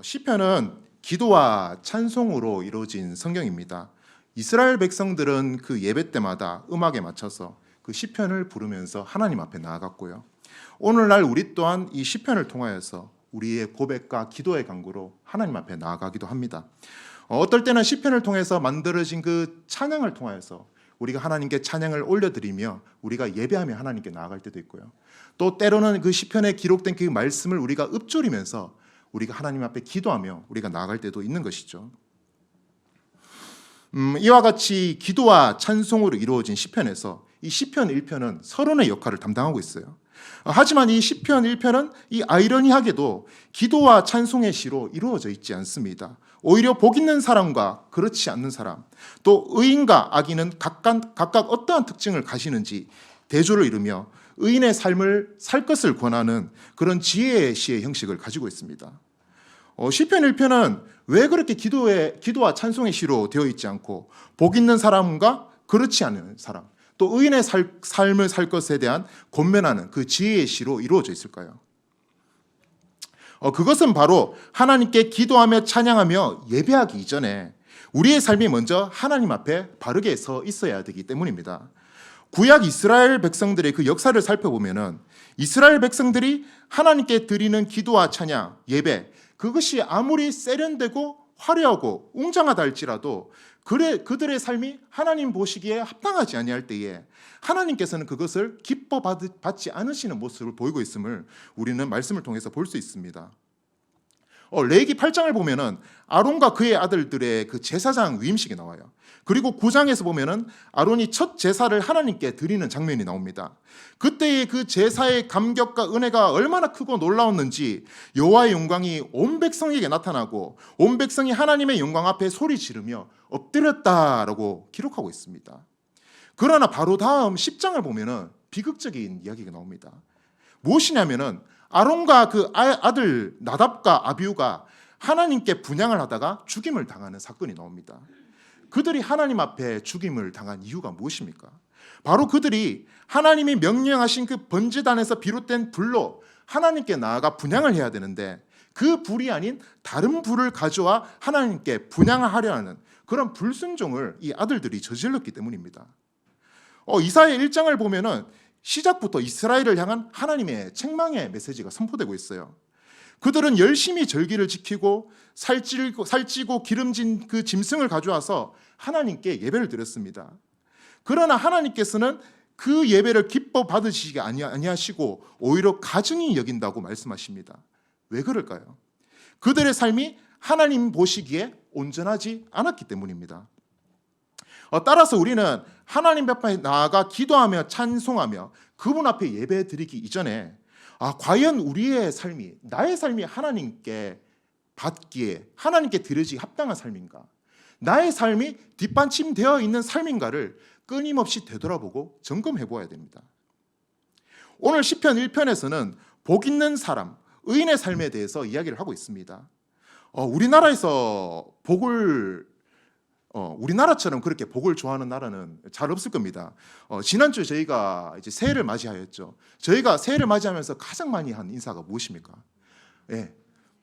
시편은 기도와 찬송으로 이루어진 성경입니다. 이스라엘 백성들은 그 예배 때마다 음악에 맞춰서 그 시편을 부르면서 하나님 앞에 나아갔고요. 오늘날 우리 또한 이 시편을 통하여서 우리의 고백과 기도의 간구로 하나님 앞에 나아가기도 합니다. 어떨 때는 시편을 통해서 만들어진 그 찬양을 통하여서 우리가 하나님께 찬양을 올려드리며 우리가 예배하며 하나님께 나아갈 때도 있고요. 또 때로는 그 시편에 기록된 그 말씀을 우리가 읊조리면서 우리가 하나님 앞에 기도하며 우리가 나아갈 때도 있는 것이죠. 이와 같이 기도와 찬송으로 이루어진 시편에서 이 시편 1편은 서론의 역할을 담당하고 있어요. 하지만 이 시편 1편은 이 아이러니하게도 기도와 찬송의 시로 이루어져 있지 않습니다. 오히려 복 있는 사람과 그렇지 않는 사람, 또 의인과 악인은 각각 어떠한 특징을 가지는지 대조를 이루며 의인의 삶을 살 것을 권하는 그런 지혜의 시의 형식을 가지고 있습니다. 시편 1편은 왜 그렇게 기도와 찬송의 시로 되어 있지 않고 복 있는 사람과 그렇지 않은 사람, 또 의인의 삶을 살 것에 대한 권면하는 그 지혜의 시로 이루어져 있을까요? 그것은 바로 하나님께 기도하며 찬양하며 예배하기 이전에 우리의 삶이 먼저 하나님 앞에 바르게 서 있어야 되기 때문입니다. 구약 이스라엘 백성들의 그 역사를 살펴보면은 이스라엘 백성들이 하나님께 드리는 기도와 찬양, 예배, 그것이 아무리 세련되고 화려하고 웅장하다 할지라도 그들의 삶이 하나님 보시기에 합당하지 아니할 때에 하나님께서는 그것을 기뻐 받지 않으시는 모습을 보이고 있음을 우리는 말씀을 통해서 볼 수 있습니다. 레위기 8장을 보면은 아론과 그의 아들들의 그 제사장 위임식이 나와요. 그리고 9장에서 보면은 아론이 첫 제사를 하나님께 드리는 장면이 나옵니다. 그때의 그 제사의 감격과 은혜가 얼마나 크고 놀라웠는지 여호와의 영광이 온 백성에게 나타나고 온 백성이 하나님의 영광 앞에 소리 지르며 엎드렸다라고 기록하고 있습니다. 그러나 바로 다음 10장을 보면은 비극적인 이야기가 나옵니다. 무엇이냐면은 아론과 그 아들 나답과 아비후가 하나님께 분향을 하다가 죽임을 당하는 사건이 나옵니다. 그들이 하나님 앞에 죽임을 당한 이유가 무엇입니까? 바로 그들이 하나님이 명령하신 그 번제단에서 비롯된 불로 하나님께 나아가 분향을 해야 되는데 그 불이 아닌 다른 불을 가져와 하나님께 분향하려 하는 그런 불순종을 이 아들들이 저질렀기 때문입니다. 이사야 1장을 보면은 시작부터 이스라엘을 향한 하나님의 책망의 메시지가 선포되고 있어요. 그들은 열심히 절기를 지키고 살찌고 기름진 그 짐승을 가져와서 하나님께 예배를 드렸습니다. 그러나 하나님께서는 그 예배를 기뻐 받으시지 아니하시고 오히려 가증히 여긴다고 말씀하십니다. 왜 그럴까요? 그들의 삶이 하나님 보시기에 온전하지 않았기 때문입니다. 따라서 우리는 하나님 앞에 나아가 기도하며 찬송하며 그분 앞에 예배 드리기 이전에 과연 우리의 삶이, 나의 삶이 하나님께 받기에 하나님께 드리기 합당한 삶인가, 나의 삶이 뒷받침되어 있는 삶인가를 끊임없이 되돌아보고 점검해 보아야 됩니다. 오늘 시편 1편에서는 복 있는 사람, 의인의 삶에 대해서 이야기를 하고 있습니다. 우리나라에서 우리나라처럼 그렇게 복을 좋아하는 나라는 잘 없을 겁니다. 지난주 저희가 이제 새해를 맞이하였죠. 저희가 새해를 맞이하면서 가장 많이 한 인사가 무엇입니까?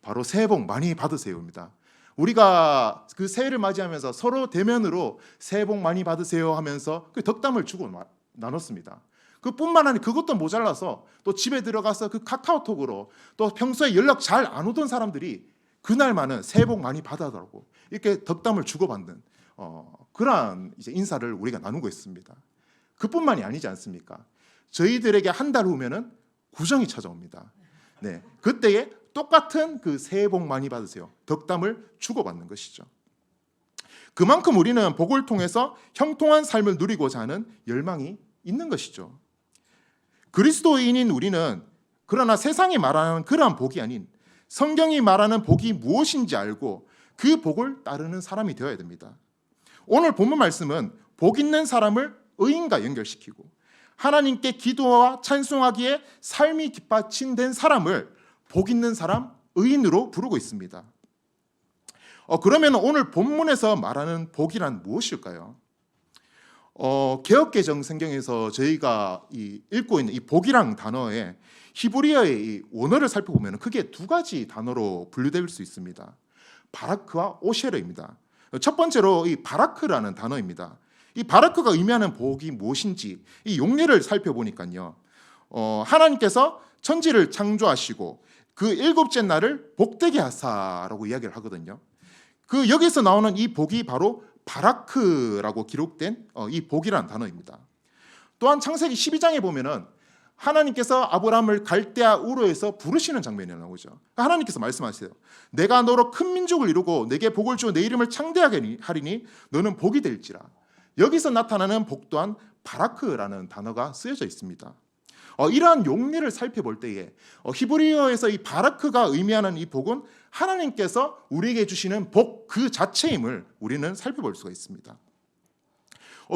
바로 새해 복 많이 받으세요입니다. 우리가 그 새해를 맞이하면서 서로 대면으로 새해 복 많이 받으세요 하면서 그 덕담을 주고 나눴습니다. 그뿐만 아니라 그것도 모자라서 또 집에 들어가서 그 카카오톡으로 또 평소에 연락 잘 안 오던 사람들이 그날만은 새해 복 많이 받아달라고 이렇게 덕담을 주고받는 그러한 이제 인사를 우리가 나누고 있습니다. 그뿐만이 아니지 않습니까? 저희들에게 한 달 후면은 구정이 찾아옵니다. 그때에 똑같은 그 새해 복 많이 받으세요 덕담을 주고받는 것이죠. 그만큼 우리는 복을 통해서 형통한 삶을 누리고자 하는 열망이 있는 것이죠. 그리스도인인 우리는 그러나 세상이 말하는 그러한 복이 아닌 성경이 말하는 복이 무엇인지 알고 그 복을 따르는 사람이 되어야 됩니다. 오늘 본문 말씀은 복 있는 사람을 의인과 연결시키고 하나님께 기도와 찬송하기에 삶이 뒷받침된 사람을 복 있는 사람, 의인으로 부르고 있습니다. 그러면 오늘 본문에서 말하는 복이란 무엇일까요? 개역개정 성경에서 저희가 읽고 있는 이 복이란 단어에 히브리어의 이 원어를 살펴보면 크게 두 가지 단어로 분류될 수 있습니다. 바라크와 오셰르입니다. 첫 번째로 이 바라크라는 단어입니다. 이 바라크가 의미하는 복이 무엇인지 이 용례를 살펴보니까요. 하나님께서 천지를 창조하시고 그 일곱째 날을 복되게 하사라고 이야기를 하거든요. 그 여기서 나오는 이 복이 바로 바라크라고 기록된 이 복이라는 단어입니다. 또한 창세기 12장에 보면은 하나님께서 아브라함을 갈대아 우르에서 부르시는 장면이 나오죠. 하나님께서 말씀하세요. 내가 너로 큰 민족을 이루고 내게 복을 주어 내 이름을 창대하게 하리니 너는 복이 될지라. 여기서 나타나는 복 또한 바라크라는 단어가 쓰여져 있습니다. 이러한 용례를 살펴볼 때에 히브리어에서 이 바라크가 의미하는 이 복은 하나님께서 우리에게 주시는 복 그 자체임을 우리는 살펴볼 수가 있습니다.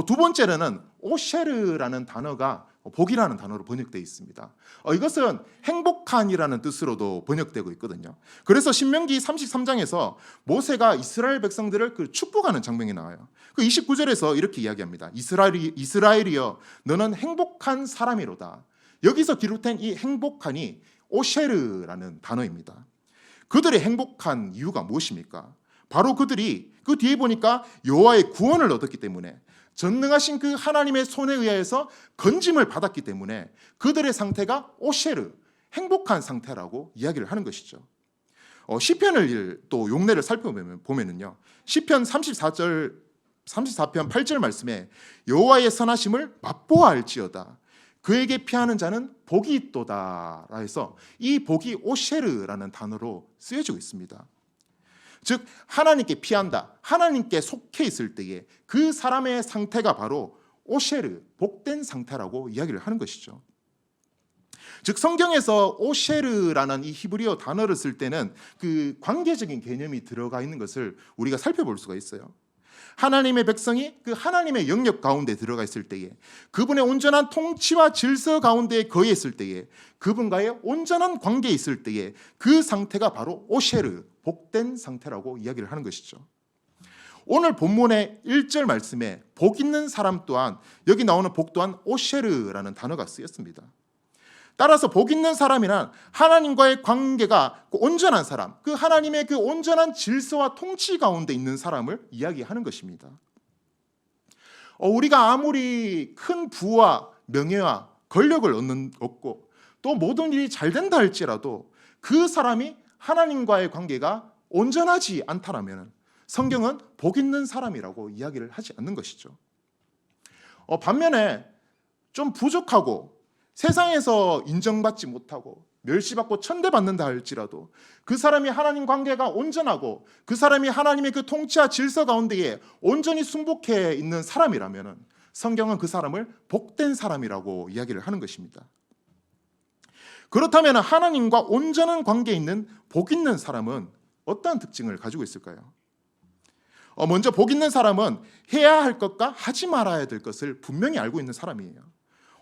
두 번째로는 오셰르라는 단어가 복이라는 단어로 번역되어 있습니다. 이것은 행복한이라는 뜻으로도 번역되고 있거든요. 그래서 신명기 33장에서 모세가 이스라엘 백성들을 축복하는 장면이 나와요. 그 29절에서 이렇게 이야기합니다. 이스라엘이여 너는 행복한 사람이로다. 여기서 기록된 이 행복한이 오셰르라는 단어입니다. 그들의 행복한 이유가 무엇입니까? 바로 그들이 그 뒤에 보니까 여호와의 구원을 얻었기 때문에 전능하신 그 하나님의 손에 의하여서 건짐을 받았기 때문에 그들의 상태가 오셰르, 행복한 상태라고 이야기를 하는 것이죠. 시편을 또 용례를 살펴보면은요. 시편 34편 8절 말씀에 여호와의 선하심을 맛보아할지어다. 그에게 피하는 자는 복이 있도다 해서 이 복이 오셰르라는 단어로 쓰여지고 있습니다. 즉 하나님께 피한다, 하나님께 속해 있을 때에 그 사람의 상태가 바로 오셰르, 복된 상태라고 이야기를 하는 것이죠. 즉 성경에서 오셰르라는 이 히브리어 단어를 쓸 때는 그 관계적인 개념이 들어가 있는 것을 우리가 살펴볼 수가 있어요. 하나님의 백성이 그 하나님의 영역 가운데 들어가 있을 때에 그분의 온전한 통치와 질서 가운데 거해 있을 때에 그분과의 온전한 관계에 있을 때에 그 상태가 바로 오셰르, 복된 상태라고 이야기를 하는 것이죠. 오늘 본문의 1절 말씀에 복 있는 사람 또한 여기 나오는 복 또한 오셰르라는 단어가 쓰였습니다. 따라서 복 있는 사람이란 하나님과의 관계가 온전한 사람, 그 하나님의 그 온전한 질서와 통치 가운데 있는 사람을 이야기하는 것입니다. 우리가 아무리 큰 부와 명예와 권력을 얻고 또 모든 일이 잘 된다 할지라도 그 사람이 하나님과의 관계가 온전하지 않다라면 성경은 복 있는 사람이라고 이야기를 하지 않는 것이죠. 반면에 좀 부족하고 세상에서 인정받지 못하고 멸시받고 천대받는다 할지라도 그 사람이 하나님 관계가 온전하고 그 사람이 하나님의 그 통치와 질서 가운데에 온전히 순복해 있는 사람이라면 성경은 그 사람을 복된 사람이라고 이야기를 하는 것입니다. 그렇다면 하나님과 온전한 관계에 있는 복 있는 사람은 어떠한 특징을 가지고 있을까요? 먼저 복 있는 사람은 해야 할 것과 하지 말아야 될 것을 분명히 알고 있는 사람이에요.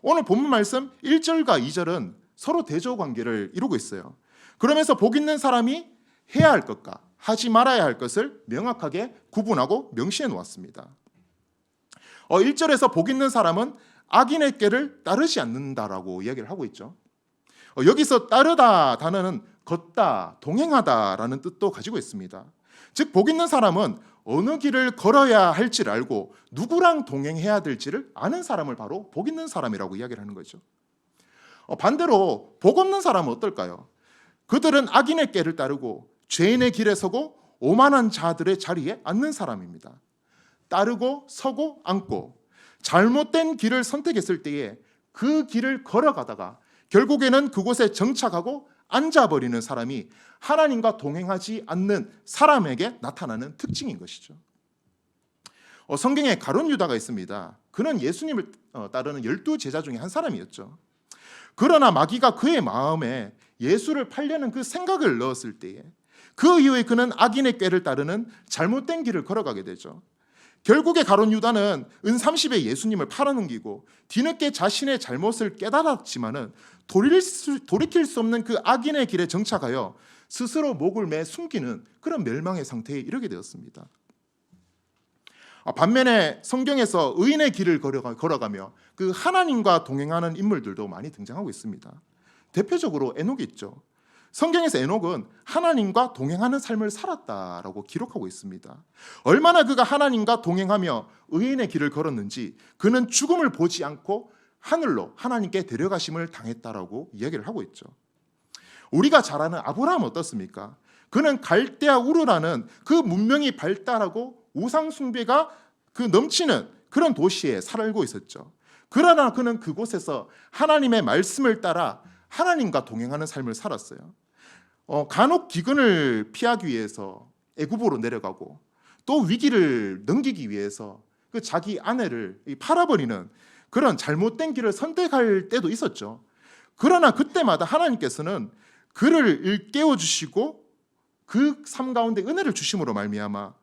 오늘 본문 말씀 1절과 2절은 서로 대조 관계를 이루고 있어요. 그러면서 복 있는 사람이 해야 할 것과 하지 말아야 할 것을 명확하게 구분하고 명시해 놓았습니다. 1절에서 복 있는 사람은 악인의 꾀를 따르지 않는다라고 이야기를 하고 있죠. 여기서 따르다 단어는 걷다, 동행하다라는 뜻도 가지고 있습니다. 즉 복 있는 사람은 어느 길을 걸어야 할지를 알고 누구랑 동행해야 될지를 아는 사람을 바로 복 있는 사람이라고 이야기를 하는 거죠. 반대로 복 없는 사람은 어떨까요? 그들은 악인의 꾀를 따르고 죄인의 길에 서고 오만한 자들의 자리에 앉는 사람입니다. 따르고 서고 앉고 잘못된 길을 선택했을 때에 그 길을 걸어가다가 결국에는 그곳에 정착하고 앉아버리는 사람이 하나님과 동행하지 않는 사람에게 나타나는 특징인 것이죠. 성경에 가룟 유다가 있습니다. 그는 예수님을 따르는 12제자 중에 한 사람이었죠. 그러나 마귀가 그의 마음에 예수를 팔려는 그 생각을 넣었을 때에 그 이후에 그는 악인의 꾀를 따르는 잘못된 길을 걸어가게 되죠. 결국에 가룟 유다는 은 30에 예수님을 팔아넘기고 뒤늦게 자신의 잘못을 깨달았지만은 돌이킬 수 없는 그 악인의 길에 정착하여 스스로 목을 매 숨기는 그런 멸망의 상태에 이르게 되었습니다. 반면에 성경에서 의인의 길을 걸어가며 그 하나님과 동행하는 인물들도 많이 등장하고 있습니다. 대표적으로 에녹이 있죠. 성경에서 에녹은 하나님과 동행하는 삶을 살았다라고 기록하고 있습니다. 얼마나 그가 하나님과 동행하며 의인의 길을 걸었는지 그는 죽음을 보지 않고 하늘로 하나님께 데려가심을 당했다라고 이야기를 하고 있죠. 우리가 잘 아는 아브라함은 어떻습니까? 그는 갈대아 우르라는 그 문명이 발달하고 우상 숭배가 그 넘치는 그런 도시에 살고 있었죠. 그러나 그는 그곳에서 하나님의 말씀을 따라 하나님과 동행하는 삶을 살았어요. 간혹 기근을 피하기 위해서 애굽으로 내려가고 또 위기를 넘기기 위해서 그 자기 아내를 팔아버리는 그런 잘못된 길을 선택할 때도 있었죠. 그러나 그때마다 하나님께서는 그를 일깨워 주시고 그 삶 가운데 은혜를 주심으로 말미암아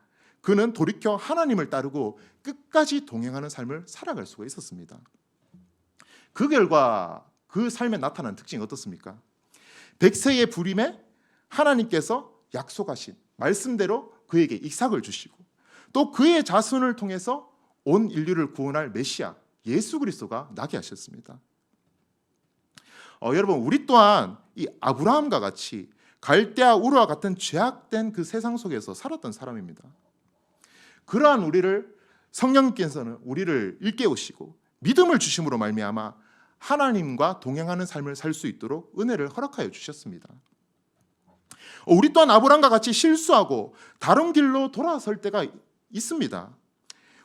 그는 돌이켜 하나님을 따르고 끝까지 동행하는 삶을 살아갈 수가 있었습니다. 그 결과 그 삶에 나타난 특징이 어떻습니까? 100세의 부림에 하나님께서 약속하신 말씀대로 그에게 이삭을 주시고 또 그의 자손을 통해서 온 인류를 구원할 메시아 예수 그리스도가 나게 하셨습니다. 여러분, 우리 또한 이 아브라함과 같이 갈대아 우르와 같은 죄악된 그 세상 속에서 살았던 사람입니다. 그러한 우리를 성령께서는 우리를 일깨우시고 믿음을 주심으로 말미암아 하나님과 동행하는 삶을 살 수 있도록 은혜를 허락하여 주셨습니다. 우리 또한 아브라함과 같이 실수하고 다른 길로 돌아설 때가 있습니다.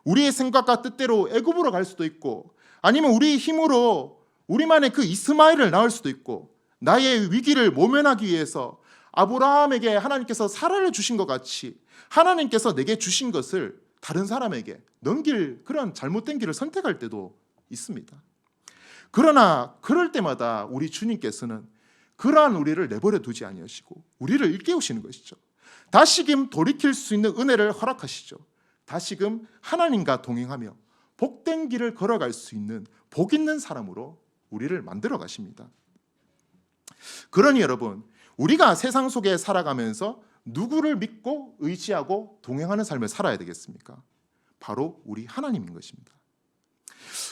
우리의 생각과 뜻대로 애굽으로 갈 수도 있고 아니면 우리의 힘으로 우리만의 그 이스마엘을 낳을 수도 있고 나의 위기를 모면하기 위해서 아브라함에게 하나님께서 사라를 주신 것 같이 하나님께서 내게 주신 것을 다른 사람에게 넘길 그런 잘못된 길을 선택할 때도 있습니다. 그러나 그럴 때마다 우리 주님께서는 그러한 우리를 내버려 두지 아니하시고 우리를 일깨우시는 것이죠. 다시금 돌이킬 수 있는 은혜를 허락하시죠. 다시금 하나님과 동행하며 복된 길을 걸어갈 수 있는 복 있는 사람으로 우리를 만들어 가십니다. 그러니 여러분, 우리가 세상 속에 살아가면서 누구를 믿고 의지하고 동행하는 삶을 살아야 되겠습니까? 바로 우리 하나님인 것입니다.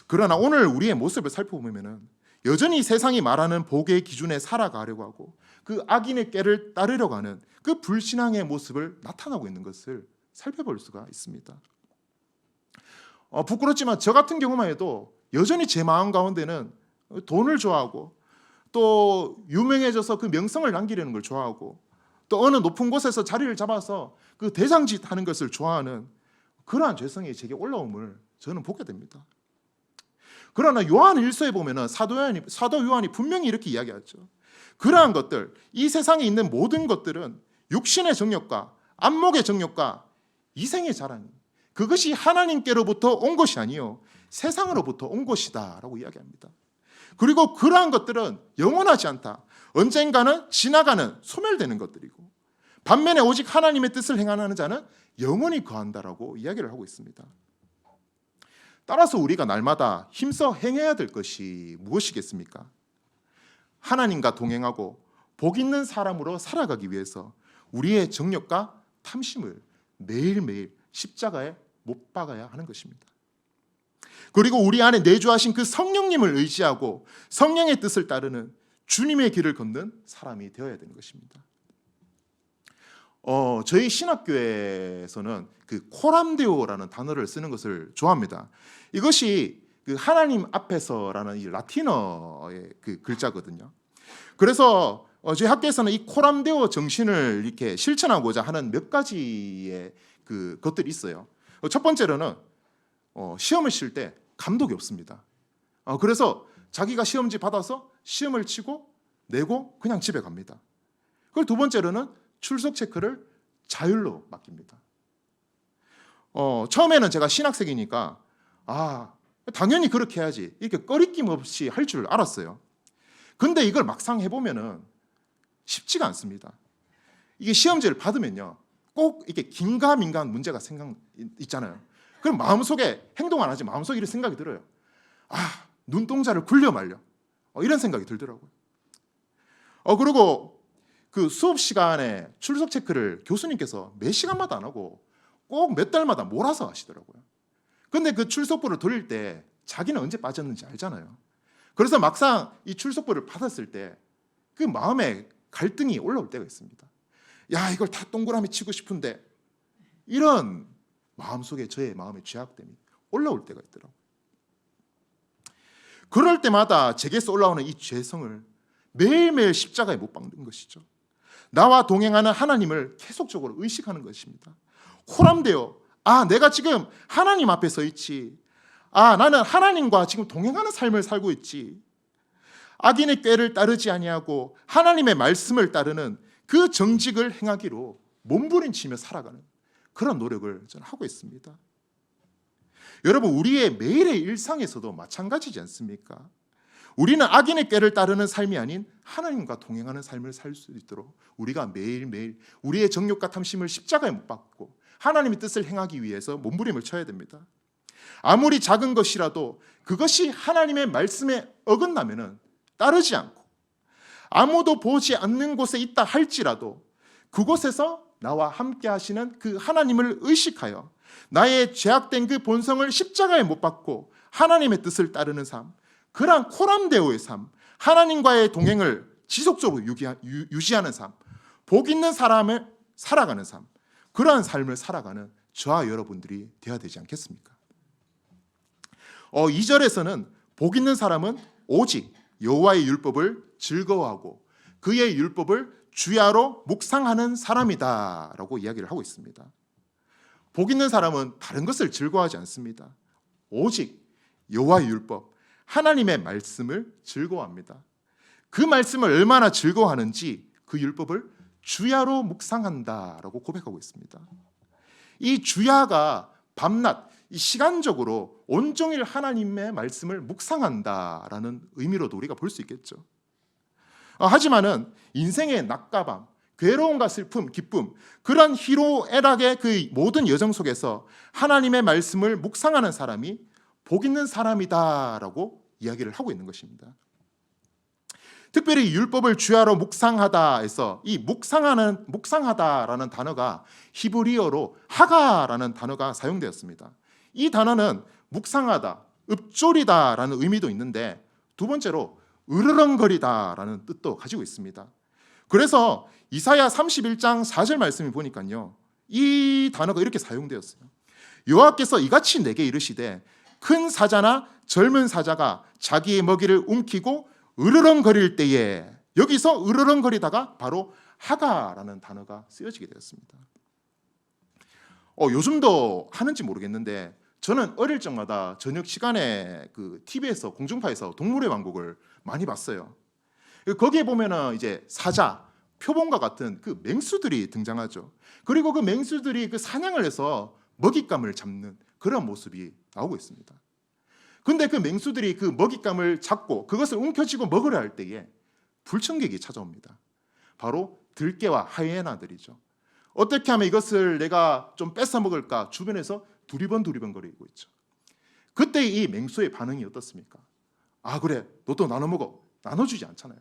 그러나 오늘 우리의 모습을 살펴보면 여전히 세상이 말하는 복의 기준에 살아가려고 하고 그 악인의 꾀를 따르려고 하는 그 불신앙의 모습을 나타나고 있는 것을 살펴볼 수가 있습니다. 부끄럽지만 저 같은 경우만 해도 여전히 제 마음 가운데는 돈을 좋아하고 또 유명해져서 그 명성을 남기려는 걸 좋아하고 또 어느 높은 곳에서 자리를 잡아서 그 대장짓 하는 것을 좋아하는 그러한 죄성이 제게 올라옴을 저는 보게 됩니다. 그러나 요한 1서에 보면 사도 요한이 분명히 이렇게 이야기하죠. 그러한 것들, 이 세상에 있는 모든 것들은 육신의 정욕과 안목의 정욕과 이생의 자랑, 그것이 하나님께로부터 온 것이 아니요 세상으로부터 온 것이다 라고 이야기합니다. 그리고 그러한 것들은 영원하지 않다. 언젠가는 지나가는 소멸되는 것들이고 반면에 오직 하나님의 뜻을 행하는 자는 영원히 거한다라고 이야기를 하고 있습니다. 따라서 우리가 날마다 힘써 행해야 될 것이 무엇이겠습니까? 하나님과 동행하고 복 있는 사람으로 살아가기 위해서 우리의 정욕과 탐심을 매일매일 십자가에 못 박아야 하는 것입니다. 그리고 우리 안에 내주하신 그 성령님을 의지하고 성령의 뜻을 따르는 주님의 길을 걷는 사람이 되어야 되는 것입니다. 저희 신학교에서는 그 코람데오라는 단어를 쓰는 것을 좋아합니다. 이것이 그 하나님 앞에서라는 이 라틴어의 그 글자거든요. 그래서 저희 학교에서는 이 코람데오 정신을 이렇게 실천하고자 하는 몇 가지의 그 것들이 있어요. 첫 번째로는 시험을 칠 때 감독이 없습니다. 그래서 자기가 시험지 받아서 시험을 치고 내고 그냥 집에 갑니다. 그리고 두 번째로는 출석 체크를 자율로 맡깁니다. 처음에는 제가 신학생이니까 당연히 그렇게 해야지 이렇게 꺼리낌 없이 할 줄 알았어요. 근데 이걸 막상 해보면은 쉽지가 않습니다. 이게 시험지를 받으면요 꼭 이렇게 긴가민가한 문제가 있잖아요. 그럼 마음속에 행동 안 하지 마음속에 이런 생각이 들어요. 눈동자를 굴려 말려 이런 생각이 들더라고요. 그리고 그 수업 시간에 출석 체크를 교수님께서 몇 시간마다 안 하고 꼭 몇 달마다 몰아서 하시더라고요. 근데 그 출석부를 돌릴 때 자기는 언제 빠졌는지 알잖아요. 그래서 막상 이 출석부를 받았을 때 그 마음에 갈등이 올라올 때가 있습니다. 야, 이걸 다 동그라미 치고 싶은데, 이런 마음속에 저의 마음의 죄악됨이 올라올 때가 있더라고요. 그럴 때마다 제게서 올라오는 이 죄성을 매일매일 십자가에 못 박는 것이죠. 나와 동행하는 하나님을 계속적으로 의식하는 것입니다. 호람되어 내가 지금 하나님 앞에 서 있지. 나는 하나님과 지금 동행하는 삶을 살고 있지. 악인의 꾀를 따르지 아니하고 하나님의 말씀을 따르는 그 정직을 행하기로 몸부림치며 살아가는 그런 노력을 저는 하고 있습니다. 여러분, 우리의 매일의 일상에서도 마찬가지지 않습니까? 우리는 악인의 꾀를 따르는 삶이 아닌 하나님과 동행하는 삶을 살 수 있도록 우리가 매일매일 우리의 정욕과 탐심을 십자가에 못 박고 하나님의 뜻을 행하기 위해서 몸부림을 쳐야 됩니다. 아무리 작은 것이라도 그것이 하나님의 말씀에 어긋나면은 따르지 않고, 아무도 보지 않는 곳에 있다 할지라도 그곳에서 나와 함께 하시는 그 하나님을 의식하여 나의 죄악된 그 본성을 십자가에 못 박고 하나님의 뜻을 따르는 삶, 그러한 코람데오의 삶, 하나님과의 동행을 지속적으로 유지하는 삶, 복 있는 사람을 살아가는 삶, 그러한 삶을 살아가는 저와 여러분들이 되어야 되지 않겠습니까? 2절에서는 복 있는 사람은 오직 여호와의 율법을 즐거워하고 그의 율법을 주야로 묵상하는 사람이다 라고 이야기를 하고 있습니다. 복 있는 사람은 다른 것을 즐거워하지 않습니다. 오직 여호와의 율법, 하나님의 말씀을 즐거워합니다. 그 말씀을 얼마나 즐거워하는지 그 율법을 주야로 묵상한다라고 고백하고 있습니다. 이 주야가 밤낮 시간적으로 온종일 하나님의 말씀을 묵상한다라는 의미로도 우리가 볼 수 있겠죠. 하지만은 인생의 낮과 밤, 괴로움과 슬픔, 기쁨, 그런 희로애락의 그 모든 여정 속에서 하나님의 말씀을 묵상하는 사람이 복 있는 사람이다라고 이야기를 하고 있는 것입니다. 특별히 율법을 주야로 묵상하다에서 이 묵상하다라는 단어가 히브리어로 하가라는 단어가 사용되었습니다. 이 단어는 묵상하다, 읊조리다라는 의미도 있는데 두 번째로 으르렁거리다라는 뜻도 가지고 있습니다. 그래서 이사야 31장 4절 말씀을 보니까요, 이 단어가 이렇게 사용되었어요. 여호와께서 이같이 내게 이르시되 큰 사자나 젊은 사자가 자기의 먹이를 움키고 으르렁거릴 때에, 여기서 으르렁거리다가 바로 하가라는 단어가 쓰여지게 되었습니다. 요즘도 하는지 모르겠는데 저는 어릴 적마다 저녁 시간에 그 TV에서 공중파에서 동물의 왕국을 많이 봤어요. 거기에 보면은 이제 사자, 표범과 같은 그 맹수들이 등장하죠. 그리고 그 맹수들이 그 사냥을 해서 먹잇감을 잡는 그런 모습이 나오고 있습니다. 근데 그 맹수들이 그 먹잇감을 잡고 그것을 움켜쥐고 먹으려 할 때에 불청객이 찾아옵니다. 바로 들깨와 하이에나들이죠. 어떻게 하면 이것을 내가 좀 뺏어 먹을까 주변에서 두리번거리고 있죠. 그때 이 맹수의 반응이 어떻습니까? 그래, 너도 나눠 먹어. 나눠주지 않잖아요.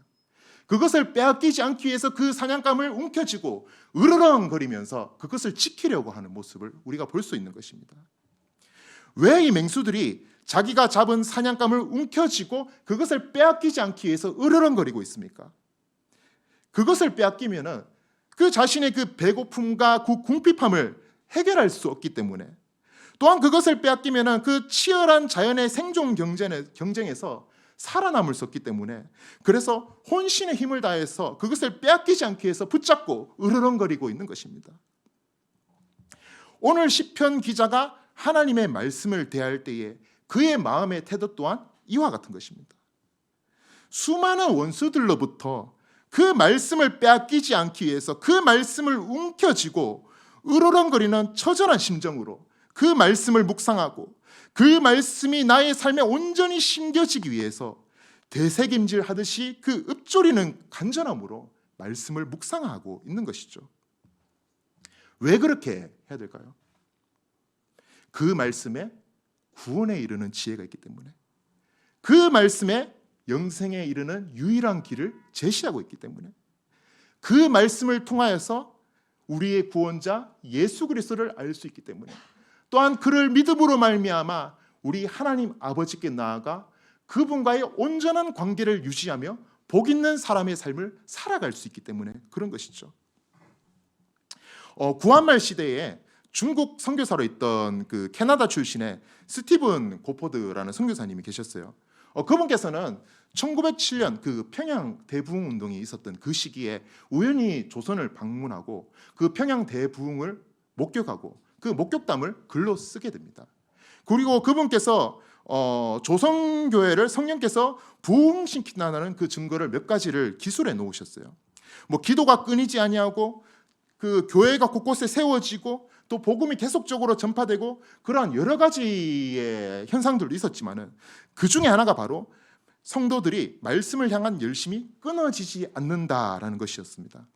그것을 빼앗기지 않기 위해서 그 사냥감을 움켜쥐고 으르렁거리면서 그것을 지키려고 하는 모습을 우리가 볼 수 있는 것입니다. 왜 이 맹수들이 자기가 잡은 사냥감을 움켜쥐고 그것을 빼앗기지 않기 위해서 으르렁거리고 있습니까? 그것을 빼앗기면은 그 자신의 그 배고픔과 그 궁핍함을 해결할 수 없기 때문에, 또한 그것을 빼앗기면은 그 치열한 자연의 생존 경쟁에서 살아남을 수 없기 때문에, 그래서 혼신의 힘을 다해서 그것을 빼앗기지 않기 위해서 붙잡고 으르렁거리고 있는 것입니다. 오늘 시편 기자가 하나님의 말씀을 대할 때에 그의 마음의 태도 또한 이와 같은 것입니다. 수많은 원수들로부터 그 말씀을 빼앗기지 않기 위해서 그 말씀을 움켜쥐고 으르렁거리는 처절한 심정으로 그 말씀을 묵상하고 그 말씀이 나의 삶에 온전히 심겨지기 위해서 되새김질 하듯이 그 읊조리는 간절함으로 말씀을 묵상하고 있는 것이죠. 왜 그렇게 해야 될까요? 그 말씀에 구원에 이르는 지혜가 있기 때문에, 그 말씀에 영생에 이르는 유일한 길을 제시하고 있기 때문에, 그 말씀을 통하여서 우리의 구원자 예수 그리스도를 알 수 있기 때문에, 또한 그를 믿음으로 말미암아 우리 하나님 아버지께 나아가 그분과의 온전한 관계를 유지하며 복 있는 사람의 삶을 살아갈 수 있기 때문에 그런 것이죠. 구한말 시대에 중국 선교사로 있던 그 캐나다 출신의 스티븐 고포드라는 선교사님이 계셨어요. 그분께서는 1907년 그 평양 대부흥 운동이 있었던 그 시기에 우연히 조선을 방문하고 그 평양 대부흥을 목격하고 그 목격담을 글로 쓰게 됩니다. 그리고 그분께서 조선교회를 성령께서 부흥시킨다는 그 증거를 몇 가지를 기술해 놓으셨어요. 뭐 기도가 끊이지 아니하고 그 교회가 곳곳에 세워지고 또 복음이 계속적으로 전파되고 그러한 여러 가지의 현상들도 있었지만은 그 중에 하나가 바로 성도들이 말씀을 향한 열심이 끊어지지 않는다라는 것이었습니다.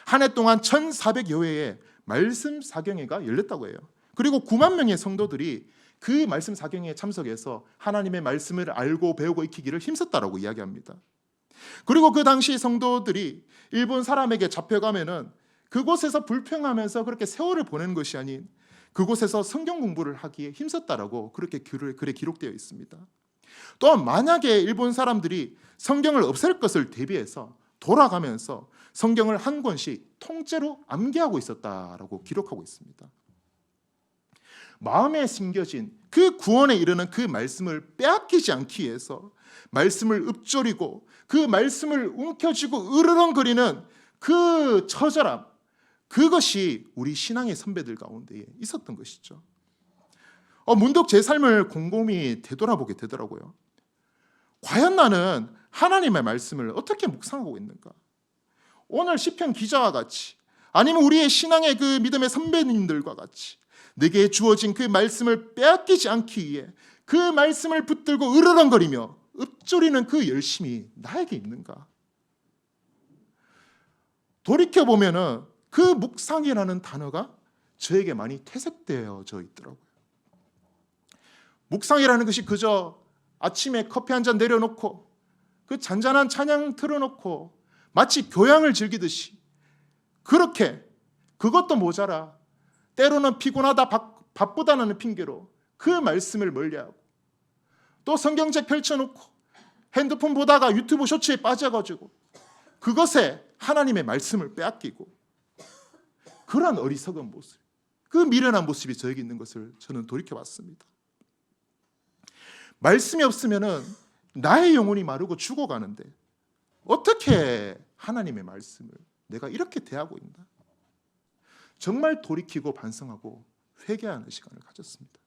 한 해 동안 1,400여 회의 말씀 사경회가 열렸다고 해요. 그리고 9만 명의 성도들이 그 말씀 사경회에 참석해서 하나님의 말씀을 알고 배우고 익히기를 힘썼다라고 이야기합니다. 그리고 그 당시 성도들이 일본 사람에게 잡혀가면은 그곳에서 불평하면서 그렇게 세월을 보내는 것이 아닌 그곳에서 성경 공부를 하기에 힘썼다라고 그렇게 글에 기록되어 있습니다. 또한 만약에 일본 사람들이 성경을 없앨 것을 대비해서 돌아가면서 성경을 한 권씩 통째로 암기하고 있었다라고 기록하고 있습니다. 마음에 심겨진 그 구원에 이르는 그 말씀을 빼앗기지 않기 위해서 말씀을 읊조리고 그 말씀을 움켜쥐고 으르렁거리는 그 처절함, 그것이 우리 신앙의 선배들 가운데 있었던 것이죠. 문득 제 삶을 곰곰이 되돌아보게 되더라고요. 과연 나는 하나님의 말씀을 어떻게 묵상하고 있는가? 오늘 시편 기자와 같이 아니면 우리의 신앙의 그 믿음의 선배님들과 같이 내게 주어진 그 말씀을 빼앗기지 않기 위해 그 말씀을 붙들고 으르렁거리며 읊조리는 그 열심이 나에게 있는가? 돌이켜보면은 그 묵상이라는 단어가 저에게 많이 퇴색되어져 있더라고요. 묵상이라는 것이 그저 아침에 커피 한 잔 내려놓고 그 잔잔한 찬양 틀어놓고 마치 교양을 즐기듯이 그렇게 그것도 모자라 때로는 피곤하다 바쁘다는 핑계로 그 말씀을 멀리하고 또 성경책 펼쳐놓고 핸드폰 보다가 유튜브 쇼츠에 빠져가지고 그것에 하나님의 말씀을 빼앗기고 그러한 어리석은 모습, 그 미련한 모습이 저에게 있는 것을 저는 돌이켜봤습니다. 말씀이 없으면 나의 영혼이 마르고 죽어가는데 어떻게 하나님의 말씀을 내가 이렇게 대하고 있나? 정말 돌이키고 반성하고 회개하는 시간을 가졌습니다.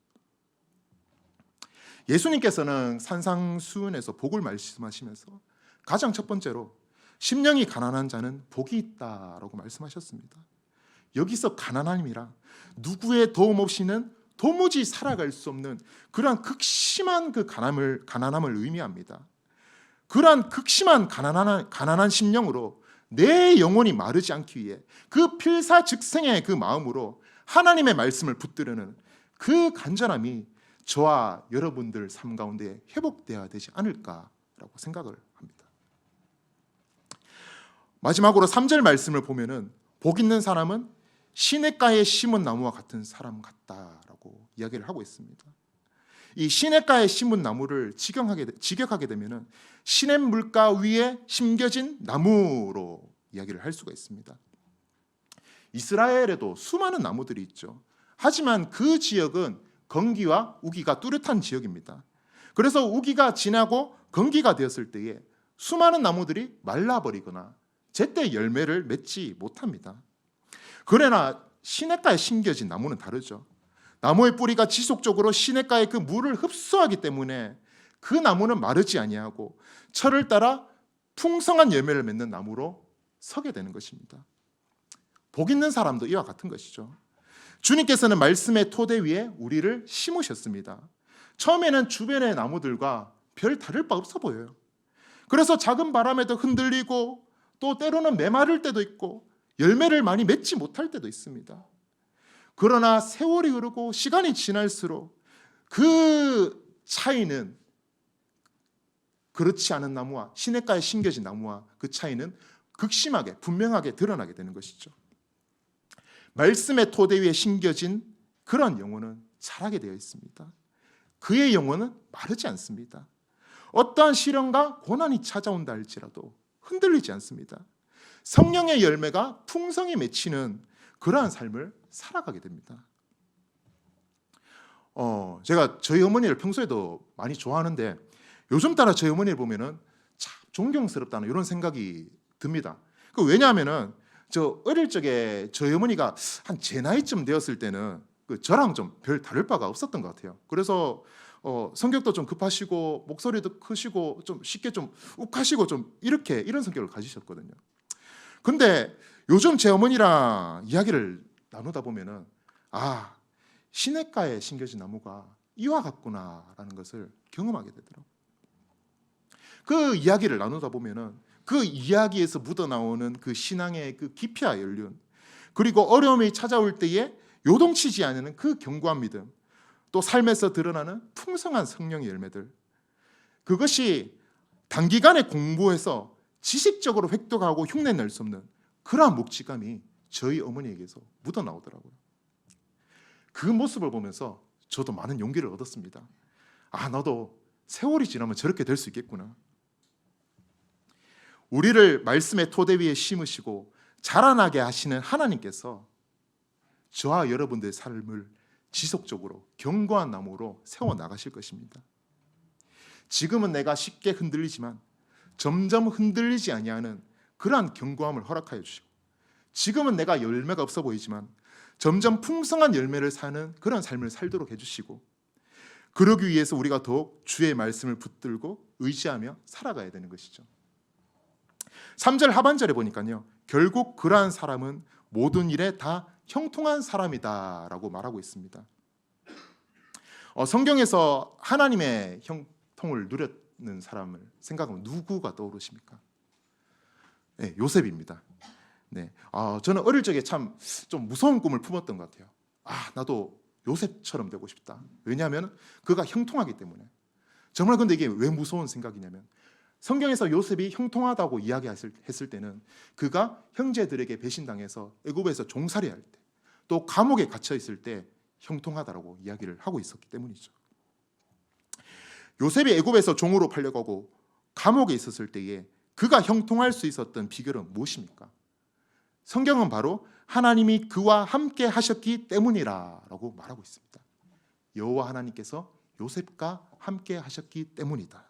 예수님께서는 산상수훈에서 복을 말씀하시면서 가장 첫 번째로 심령이 가난한 자는 복이 있다라고 말씀하셨습니다. 여기서 가난함이라 누구의 도움 없이는 도무지 살아갈 수 없는 그러한 극심한 그 가난함을 의미합니다. 그러한 극심한 가난한 심령으로 내 영혼이 마르지 않기 위해 그 필사즉생의 그 마음으로 하나님의 말씀을 붙들려는 그 간절함이 저와 여러분들 삶 가운데 회복되어야 되지 않을까라고 생각을 합니다. 마지막으로 3절 말씀을 보면은 복 있는 사람은 시냇가에 심은 나무와 같은 사람 같다라고 이야기를 하고 있습니다. 이 시냇가에 심은 나무를 직역하게 되면은 시냇 물가 위에 심겨진 나무로 이야기를 할 수가 있습니다. 이스라엘에도 수많은 나무들이 있죠. 하지만 그 지역은 건기와 우기가 뚜렷한 지역입니다. 그래서 우기가 지나고 건기가 되었을 때에 수많은 나무들이 말라버리거나 제때 열매를 맺지 못합니다. 그러나 시냇가에 심겨진 나무는 다르죠. 나무의 뿌리가 지속적으로 시냇가의 그 물을 흡수하기 때문에 그 나무는 마르지 아니하고 철을 따라 풍성한 열매를 맺는 나무로 서게 되는 것입니다. 복 있는 사람도 이와 같은 것이죠. 주님께서는 말씀의 토대 위에 우리를 심으셨습니다. 처음에는 주변의 나무들과 별 다를 바 없어 보여요. 그래서 작은 바람에도 흔들리고 또 때로는 메마를 때도 있고 열매를 많이 맺지 못할 때도 있습니다. 그러나 세월이 흐르고 시간이 지날수록 그 차이는 그렇지 않은 나무와 시냇가에 심겨진 나무와 그 차이는 극심하게 분명하게 드러나게 되는 것이죠. 말씀의 토대 위에 심겨진 그런 영혼은 자라게 되어 있습니다. 그의 영혼은 마르지 않습니다. 어떠한 시련과 고난이 찾아온다 할지라도 흔들리지 않습니다. 성령의 열매가 풍성히 맺히는 그러한 삶을 살아가게 됩니다. 제가 저희 어머니를 평소에도 많이 좋아하는데 요즘 따라 저희 어머니를 보면은 참 존경스럽다는 이런 생각이 듭니다. 왜냐하면은 저 어릴 적에 저희 어머니가 한 제 나이쯤 되었을 때는 저랑 좀 별 다를 바가 없었던 것 같아요. 그래서 성격도 좀 급하시고 목소리도 크시고 좀 쉽게 좀 욱하시고 좀 이런 성격을 가지셨거든요. 근데 요즘 제 어머니랑 이야기를 나누다 보면은 시냇가에 심겨진 나무가 이와 같구나라는 것을 경험하게 되더라고요. 그 이야기를 나누다 보면은 그 이야기에서 묻어나오는 그 신앙의 그 깊이와 연륜, 그리고 어려움이 찾아올 때에 요동치지 않는 그 견고한 믿음, 또 삶에서 드러나는 풍성한 성령의 열매들, 그것이 단기간에 공부해서 지식적으로 획득하고 흉내낼 수 없는 그러한 묵직함이 저희 어머니에게서 묻어나오더라고요. 그 모습을 보면서 저도 많은 용기를 얻었습니다. 나도 세월이 지나면 저렇게 될 수 있겠구나. 우리를 말씀의 토대 위에 심으시고 자라나게 하시는 하나님께서 저와 여러분들의 삶을 지속적으로 견고한 나무로 세워나가실 것입니다. 지금은 내가 쉽게 흔들리지만 점점 흔들리지 아니하는 그러한 견고함을 허락하여 주시고, 지금은 내가 열매가 없어 보이지만 점점 풍성한 열매를 사는 그런 삶을 살도록 해주시고, 그러기 위해서 우리가 더욱 주의 말씀을 붙들고 의지하며 살아가야 되는 것이죠. 3절 하반절에 보니까요, 결국 그러한 사람은 모든 일에 다 형통한 사람이다 라고 말하고 있습니다. 성경에서 하나님의 형통을 누렸는 사람을 생각하면 누구가 떠오르십니까? 네, 요셉입니다. 네, 저는 어릴 적에 참 좀 무서운 꿈을 품었던 것 같아요. 나도 요셉처럼 되고 싶다. 왜냐하면 그가 형통하기 때문에. 정말 근데 이게 왜 무서운 생각이냐면, 성경에서 요셉이 형통하다고 이야기했을 때는 그가 형제들에게 배신당해서 애굽에서 종살이할 때, 또 감옥에 갇혀 있을 때 형통하다라고 이야기를 하고 있었기 때문이죠. 요셉이 애굽에서 종으로 팔려가고 감옥에 있었을 때에 그가 형통할 수 있었던 비결은 무엇입니까? 성경은 바로 하나님이 그와 함께 하셨기 때문이라고 말하고 있습니다. 여호와 하나님께서 요셉과 함께 하셨기 때문이다.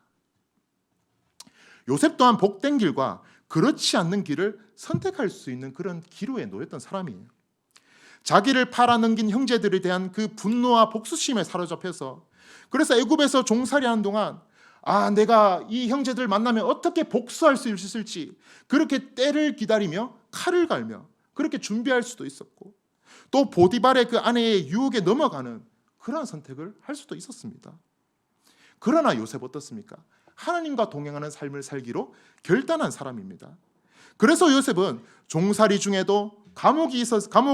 요셉 또한 복된 길과 그렇지 않는 길을 선택할 수 있는 그런 기로에 놓였던 사람이에요. 자기를 팔아넘긴 형제들에 대한 그 분노와 복수심에 사로잡혀서, 그래서 애굽에서 종살이하는 동안 내가 이 형제들 만나면 어떻게 복수할 수 있을지 그렇게 때를 기다리며 칼을 갈며 그렇게 준비할 수도 있었고, 또 보디발의 그 아내의 유혹에 넘어가는 그런 선택을 할 수도 있었습니다. 그러나 요셉 어떻습니까? 하나님과 동행하는 삶을 살기로 결단한 사람입니다. 그래서 요셉은 종살이 중에도 감옥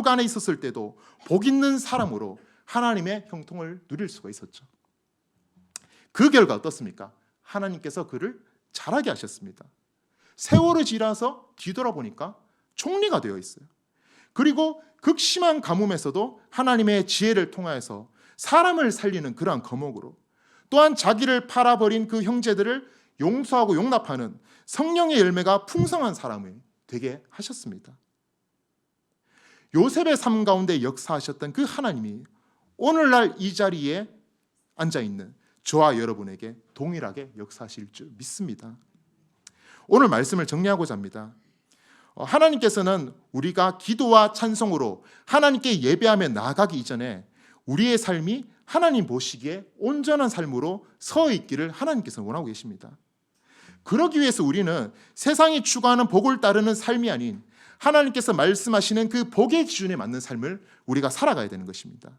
안에 있었을 때도 복 있는 사람으로 하나님의 형통을 누릴 수가 있었죠. 그 결과 어떻습니까? 하나님께서 그를 자라게 하셨습니다. 세월이 지나서 뒤돌아보니까 총리가 되어 있어요. 그리고 극심한 가뭄에서도 하나님의 지혜를 통하여서 사람을 살리는 그러한 거목으로, 또한 자기를 팔아버린 그 형제들을 용서하고 용납하는 성령의 열매가 풍성한 사람이 되게 하셨습니다. 요셉의 삶 가운데 역사하셨던 그 하나님이 오늘날 이 자리에 앉아있는 저와 여러분에게 동일하게 역사하실 줄 믿습니다. 오늘 말씀을 정리하고자 합니다. 하나님께서는 우리가 기도와 찬송으로 하나님께 예배하며 나아가기 이전에 우리의 삶이 하나님 보시기에 온전한 삶으로 서 있기를 하나님께서 원하고 계십니다. 그러기 위해서 우리는 세상이 추구하는 복을 따르는 삶이 아닌 하나님께서 말씀하시는 그 복의 기준에 맞는 삶을 우리가 살아가야 되는 것입니다.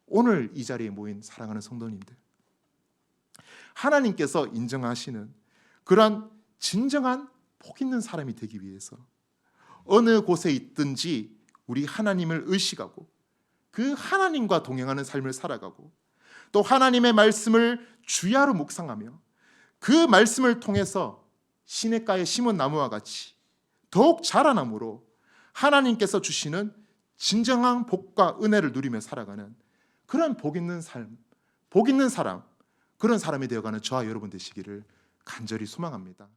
오늘 이 자리에 모인 사랑하는 성도님들, 하나님께서 인정하시는 그러한 진정한 복 있는 사람이 되기 위해서 어느 곳에 있든지 우리 하나님을 의식하고 그 하나님과 동행하는 삶을 살아가고, 또 하나님의 말씀을 주야로 묵상하며 그 말씀을 통해서 시냇가에 심은 나무와 같이 더욱 자라남으로 하나님께서 주시는 진정한 복과 은혜를 누리며 살아가는 그런 복 있는 삶, 복 있는 사람, 그런 사람이 되어가는 저와 여러분 되시기를 간절히 소망합니다.